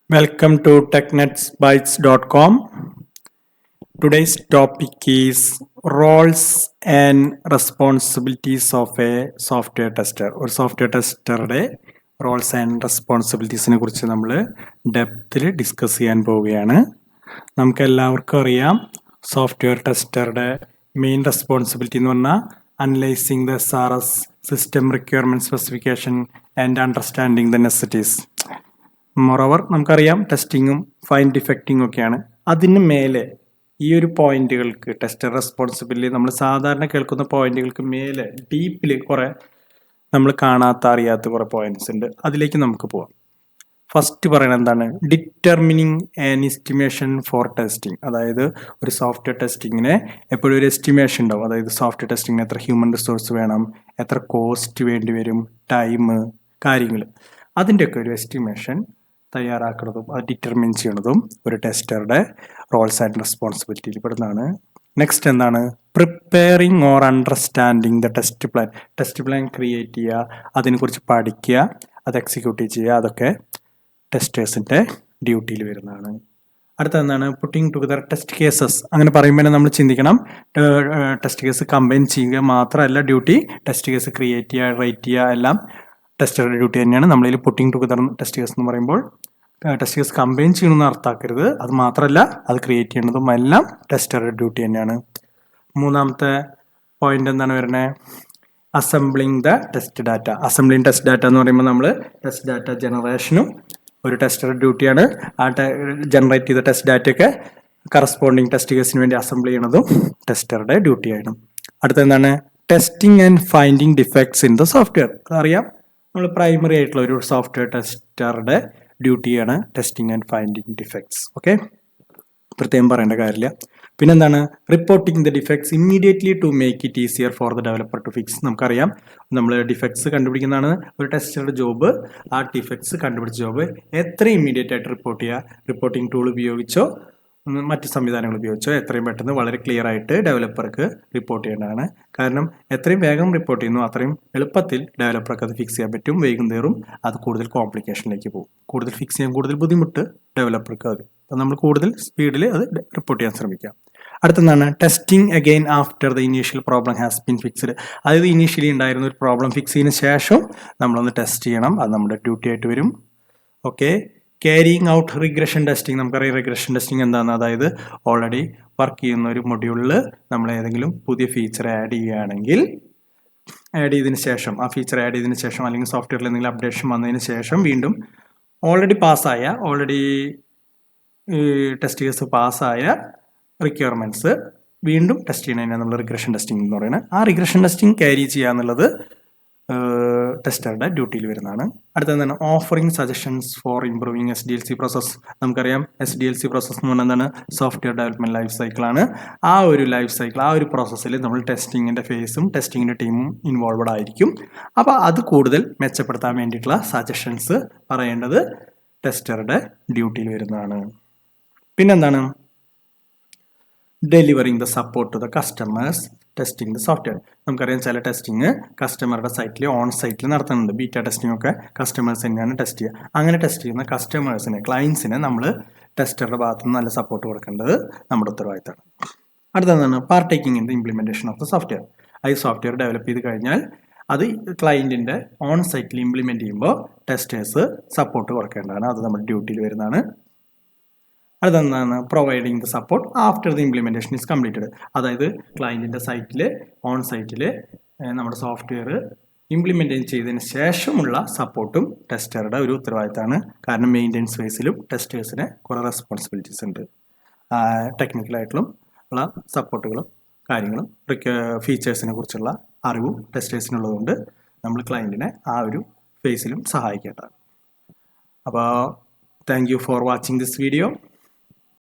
Welcome to TechNetsBytes.com. Today's topic is roles and responsibilities of a software tester. ഒരു software ടെസ്റ്ററുടെ roles and റെസ്പോൺസിബിലിറ്റീസിനെ കുറിച്ച് നമ്മൾ ഡെപ്തിൽ discuss ചെയ്യാൻ പോവുകയാണ്. നമുക്ക് എല്ലാവർക്കും അറിയാം സോഫ്റ്റ്വെയർ ടെസ്റ്ററുടെ മെയിൻ റെസ്പോൺസിബിലിറ്റി എന്ന് പറഞ്ഞാൽ analysing the SRS system requirement specification and understanding the necessities. Moreover നമുക്കറിയാം ടെസ്റ്റിങ്ങും ഫൈൻ ഡിഫക്റ്റിംഗ് ഒക്കെയാണ്. അതിന് മേലെ ഈ ഒരു പോയിന്റുകൾക്ക് ടെസ്റ്റർ റെസ്പോൺസിബിലിറ്റി നമ്മൾ സാധാരണ കേൾക്കുന്ന പോയിന്റുകൾക്ക് മേലെ ഡീപ്പിൽ കുറേ നമ്മൾ കാണാത്ത അറിയാത്ത കുറേ പോയിന്റ്സ് ഉണ്ട്. അതിലേക്ക് നമുക്ക് പോവാം. ഫസ്റ്റ് പറയുന്നത് എന്താണ്? Determining an estimation four testing. അതായത് ഒരു സോഫ്റ്റ്വെയർ ടെസ്റ്റിങ്ങിന് എപ്പോഴും ഒരു എസ്റ്റിമേഷൻ ഉണ്ടാവും. അതായത് സോഫ്റ്റ്വെയർ ടെസ്റ്റിങ്ങിന് എത്ര ഹ്യൂമൻ റിസോഴ്സ് വേണം, എത്ര കോസ്റ്റ് വേണ്ടി വരും, ടൈം, കാര്യങ്ങൾ, അതിൻ്റെയൊക്കെ ഒരു എസ്റ്റിമേഷൻ തയ്യാറാക്കുന്നതും അത് ഡിറ്റർമിൻ ചെയ്യുന്നതും ഒരു ടെസ്റ്ററുടെ റോൾസ് ആൻഡ് റെസ്പോൺസിബിലിറ്റിയിൽ പെടുന്നതാണ്. നെക്സ്റ്റ് എന്താണ്? Preparing or understanding the test plan. Test plan create ചെയ്യുക, അതിനെക്കുറിച്ച് പഠിക്കുക, അത് എക്സിക്യൂട്ട് ചെയ്യുക, അതൊക്കെ ടെസ്റ്റേഴ്സിൻ്റെ ഡ്യൂട്ടിയിൽ വരുന്നതാണ്. അടുത്ത എന്താണ്? Putting together test cases. അങ്ങനെ പറയുമ്പോൾ നമ്മൾ ചിന്തിക്കണം ടെസ്റ്റ് കേസ് കമ്പൈൻ ചെയ്യുക മാത്രമല്ല ഡ്യൂട്ടി, ടെസ്റ്റ് കേസ് ക്രിയേറ്റ് ചെയ്യുക, റൈറ്റ് ചെയ്യുക, എല്ലാം ടെസ്റ്ററുടെ ഡ്യൂട്ടി തന്നെയാണ്. നമ്മളിൽ പുട്ടിങ് ടുഗദർ ടെസ്റ്റ് കേസ് എന്ന് പറയുമ്പോൾ ടെസ്റ്റ് കേസ് കമ്പൈൻ ചെയ്യണമെന്ന് അർത്ഥാക്കരുത്. അത് മാത്രമല്ല അത് ക്രിയേറ്റ് ചെയ്യുന്നതും എല്ലാം ടെസ്റ്ററുടെ ഡ്യൂട്ടി തന്നെയാണ്. മൂന്നാമത്തെ പോയിന്റ് എന്താണ് വരുന്നത്? Assembling the test data. Assembling test data എന്ന് പറയുമ്പോൾ നമ്മൾ ടെസ്റ്റ് ഡാറ്റ ജനറേഷനും ഒരു ടെസ്റ്ററുടെ ഡ്യൂട്ടിയാണ്. ആ ജനറേറ്റ് ചെയ്ത ടെസ്റ്റ് ഡാറ്റയൊക്കെ കറസ്പോണ്ടിങ് ടെസ്റ്റ് കേസിന് വേണ്ടി അസംബിൾ ചെയ്യുന്നതും ടെസ്റ്ററുടെ ഡ്യൂട്ടിയാണ്. അടുത്ത എന്താണ്? Testing and finding defects in the software. അതറിയാം, നമ്മൾ പ്രൈമറി ആയിട്ടുള്ള ഒരു സോഫ്റ്റ്വെയർ ടെസ്റ്ററുടെ ഡ്യൂട്ടിയാണ് testing and finding defects. Okay, പ്രത്യേകം പറയേണ്ട കാര്യമില്ല. പിന്നെന്താണ്? Reporting the defects immediately to make it easier for the developer to fix. നമുക്കറിയാം നമ്മൾ ഡിഫക്ട്സ് കണ്ടുപിടിക്കുന്നതാണ് ഒരു ടെസ്റ്ററുടെ ജോബ്. ആ ഡിഫക്ട്സ് കണ്ടുപിടിച്ച ജോബ് എത്ര ഇമ്മീഡിയറ്റ് ആയിട്ട് റിപ്പോർട്ട് ചെയ്യുക, റിപ്പോർട്ടിംഗ് ടൂൾ ഉപയോഗിച്ചോ മറ്റ് സംവിധാനങ്ങൾ ഉപയോഗിച്ചോ എത്രയും പെട്ടെന്ന് വളരെ ക്ലിയർ ആയിട്ട് ഡെവലപ്പർക്ക് റിപ്പോർട്ട് ചെയ്യേണ്ടതാണ്. കാരണം എത്രയും വേഗം റിപ്പോർട്ട് ചെയ്യുന്നു അത്രയും എളുപ്പത്തിൽ ഡെവലപ്പർക്ക് അത് ഫിക്സ് ചെയ്യാൻ പറ്റും. വൈകുന്നേരം അത് കൂടുതൽ കോംപ്ലിക്കേഷനിലേക്ക് പോകും. കൂടുതൽ ഫിക്സ് ചെയ്യാൻ കൂടുതൽ ബുദ്ധിമുട്ട് ഡെവലപ്പർക്ക്. അത് അപ്പം നമ്മൾ കൂടുതൽ സ്പീഡിൽ അത് റിപ്പോർട്ട് ചെയ്യാൻ ശ്രമിക്കാം. അടുത്തെന്താണ്? Testing again after the initial problem has been fixed. അതായത് ഇനീഷ്യലി ഉണ്ടായിരുന്ന ഒരു പ്രോബ്ലം ഫിക്സ് ചെയ്തതിന് ശേഷം നമ്മളൊന്ന് ടെസ്റ്റ് ചെയ്യണം. അത് നമ്മുടെ ഡ്യൂട്ടി ആയിട്ട് വരും. Okay, carrying out regression testing. നമുക്കറിയാം റിഗ്രഷൻ ടെസ്റ്റിംഗ് എന്താണെന്ന്. അതായത് ഓൾറെഡി വർക്ക് ചെയ്യുന്ന ഒരു മൊഡ്യൂളിൽ നമ്മൾ ഏതെങ്കിലും പുതിയ ഫീച്ചർ ആഡ് ചെയ്യുകയാണെങ്കിൽ ആഡ് ചെയ്തതിന് ശേഷം ആ ഫീച്ചർ ആഡ് ചെയ്തതിന് ശേഷം അല്ലെങ്കിൽ സോഫ്റ്റ്വെയറിൽ എന്തെങ്കിലും അപ്ഡേഷൻ വന്നതിന് ശേഷം വീണ്ടും ഓൾറെഡി ടെസ്റ്റ് കേസ് പാസ്സായ റിക്വയർമെൻറ്റ്സ് വീണ്ടും ടെസ്റ്റ് ചെയ്യുന്നതിനാണ് നമ്മൾ റിഗ്രഷൻ ടെസ്റ്റിംഗ് എന്ന് പറയുന്നത്. ആ റിഗ്രഷൻ ടെസ്റ്റിംഗ് ക്യാരി ചെയ്യുക എന്നുള്ളത് ടെസ്റ്ററുടെ ഡ്യൂട്ടിയിൽ വരുന്നതാണ്. അടുത്തതാണ്? Offering suggestions for improving SDLC process. നമുക്കറിയാം SDLC പ്രോസസ് എന്ന് പറഞ്ഞാൽ എന്താണ്? സോഫ്റ്റ്വെയർ ഡെവലപ്മെന്റ് ലൈഫ് സൈക്കിളാണ്. ആ ഒരു ലൈഫ് സൈക്കിൾ, ആ ഒരു പ്രോസസ്സിൽ നമ്മൾ ടെസ്റ്റിങ്ങിൻ്റെ ഫേസും ടെസ്റ്റിങ്ങിൻ്റെ ടീമും ഇൻവോൾവഡ് ആയിരിക്കും. അപ്പോൾ അത് കൂടുതൽ മെച്ചപ്പെടുത്താൻ വേണ്ടിയിട്ടുള്ള സജഷൻസ് പറയേണ്ടത് ടെസ്റ്ററുടെ ഡ്യൂട്ടിയിൽ വരുന്നതാണ്. പിന്നെന്താണ്? Delivering the support to the customers testing the software. നമുക്കറിയാം ചില ടെസ്റ്റിംഗ് കസ്റ്റമറുടെ സൈറ്റിൽ ഓൺ സൈറ്റിൽ നടത്തുന്നുണ്ട്. ബീറ്റ ടെസ്റ്റിംഗ് ഒക്കെ കസ്റ്റമേഴ്സ് തന്നെയാണ് ടെസ്റ്റ് ചെയ്യുക. അങ്ങനെ ടെസ്റ്റ് ചെയ്യുന്ന കസ്റ്റമേഴ്സിനെ, ക്ലയൻസിനെ നമ്മൾ ടെസ്റ്ററുടെ ഭാഗത്ത് നിന്ന് നല്ല സപ്പോർട്ട് കൊടുക്കേണ്ടത് നമ്മുടെ ഉത്തരവാദിത്തമാണ്. അടുത്തതാണ്? Partaking in the implementation of the software. അത് സോഫ്റ്റ്വെയർ ഡെവലപ്പ് ചെയ്ത് കഴിഞ്ഞാൽ അത് ക്ലയൻറ്റിൻ്റെ ഓൺ സൈറ്റിൽ ഇംപ്ലിമെൻറ്റ് ചെയ്യുമ്പോൾ ടെസ്റ്റേഴ്സ് സപ്പോർട്ട് കൊടുക്കേണ്ടതാണ്. അത് നമ്മുടെ ഡ്യൂട്ടിയിൽ വരുന്നതാണ്. അതെന്താണ്? Providing the support after the implementation is completed. അതായത് ക്ലയൻറ്റിൻ്റെ സൈറ്റിൽ ഓൺ സൈറ്റിൽ നമ്മുടെ സോഫ്റ്റ്വെയർ ഇംപ്ലിമെൻറ്റ് ചെയ്തതിന് ശേഷമുള്ള സപ്പോർട്ടും ടെസ്റ്ററുടെ ഒരു ഉത്തരവാദിത്തമാണ്. കാരണം മെയിൻ്റെനൻസ് ഫേസിലും ടെസ്റ്റേഴ്സിന് കുറേ റെസ്പോൺസിബിലിറ്റീസ് ഉണ്ട്. ടെക്നിക്കലായിട്ടുള്ള ഉള്ള സപ്പോർട്ടുകളും കാര്യങ്ങളും ഫീച്ചേഴ്സിനെ കുറിച്ചുള്ള അറിവും ടെസ്റ്റേഴ്സിനുള്ളതുകൊണ്ട് നമ്മൾ ക്ലയൻറ്റിനെ ആ ഒരു ഫേസിലും സഹായിക്കേണ്ടതാണ്. അപ്പോൾ thank you for watching this video.